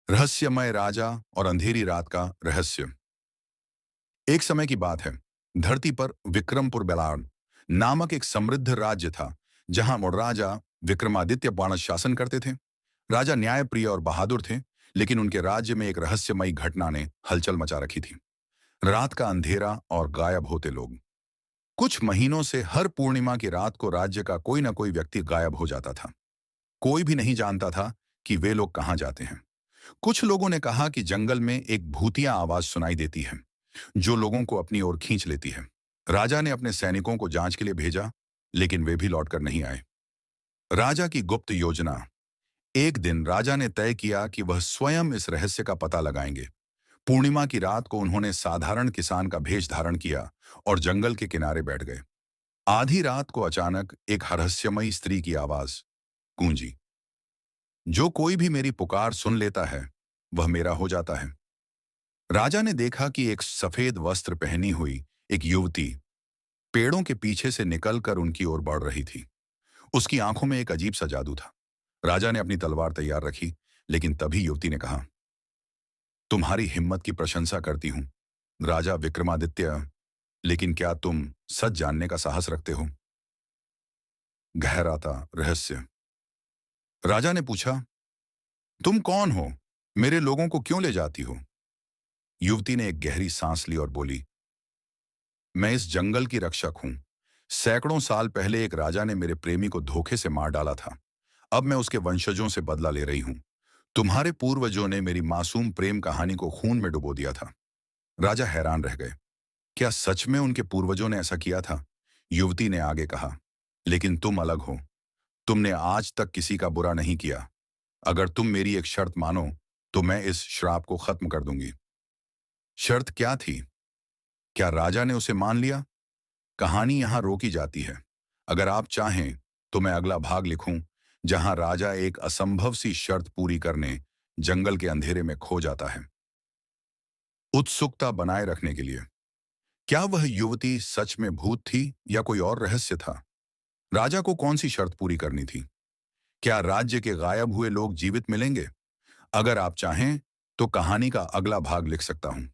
रहस्यमय राजा और अंधेरी रात का रहस्य। एक समय की बात है। धरती पर विक्रमपुर बेलाड़ नामक एक समृद्ध राज्य था, जहां राजा विक्रमादित्य बाण शासन करते थे। राजा न्यायप्रिय और बहादुर थे, लेकिन उनके राज्य में एक रहस्यमयी घटना ने हलचल मचा रखी थी। रात का अंधेरा और गायब होते लोग। कुछ महीनों से हर पूर्णिमा की रात को राज्य का कोई ना कोई व्यक्ति गायब हो जाता था। कोई भी नहीं जानता था कि वे लोग कहाँ जाते हैं। कुछ लोगों ने कहा कि जंगल में एक भूतिया आवाज सुनाई देती है, जो लोगों को अपनी ओर खींच लेती है। राजा ने अपने सैनिकों को जांच के लिए भेजा, लेकिन वे भी लौटकर नहीं आए। राजा की गुप्त योजना। एक दिन राजा ने तय किया कि वह स्वयं इस रहस्य का पता लगाएंगे। पूर्णिमा की रात को उन्होंने साधारण किसान का भेष धारण किया और जंगल के किनारे बैठ गए। आधी रात को अचानक एक रहस्यमयी स्त्री की आवाज गूंजी, जो कोई भी मेरी पुकार सुन लेता है, वह मेरा हो जाता है। राजा ने देखा कि एक सफेद वस्त्र पहनी हुई एक युवती पेड़ों के पीछे से निकलकर उनकी ओर बढ़ रही थी। उसकी आंखों में एक अजीब सा जादू था। राजा ने अपनी तलवार तैयार रखी, लेकिन तभी युवती ने कहा, तुम्हारी हिम्मत की प्रशंसा करती हूं, राजा विक्रमादित्य, लेकिन क्या तुम सच जानने का साहस रखते हो? गहरा था रहस्य। राजा ने पूछा, तुम कौन हो? मेरे लोगों को क्यों ले जाती हो? युवती ने एक गहरी सांस ली और बोली, मैं इस जंगल की रक्षक हूं। सैकड़ों साल पहले एक राजा ने मेरे प्रेमी को धोखे से मार डाला था। अब मैं उसके वंशजों से बदला ले रही हूं। तुम्हारे पूर्वजों ने मेरी मासूम प्रेम कहानी को खून में डुबो दिया था। राजा हैरान रह गए। क्या सच में उनके पूर्वजों ने ऐसा किया था? युवती ने आगे कहा, लेकिन तुम अलग हो। तुमने आज तक किसी का बुरा नहीं किया। अगर तुम मेरी एक शर्त मानो, तो मैं इस श्राप को खत्म कर दूंगी। शर्त क्या थी? क्या राजा ने उसे मान लिया? कहानी यहां रोकी जाती है। अगर आप चाहें तो मैं अगला भाग लिखूं, जहां राजा एक असंभव सी शर्त पूरी करने जंगल के अंधेरे में खो जाता है। उत्सुकता बनाए रखने के लिए, क्या वह युवती सच में भूत थी या कोई और रहस्य था? राजा को कौन सी शर्त पूरी करनी थी? क्या राज्य के गायब हुए लोग जीवित मिलेंगे? अगर आप चाहें तो कहानी का अगला भाग लिख सकता हूं।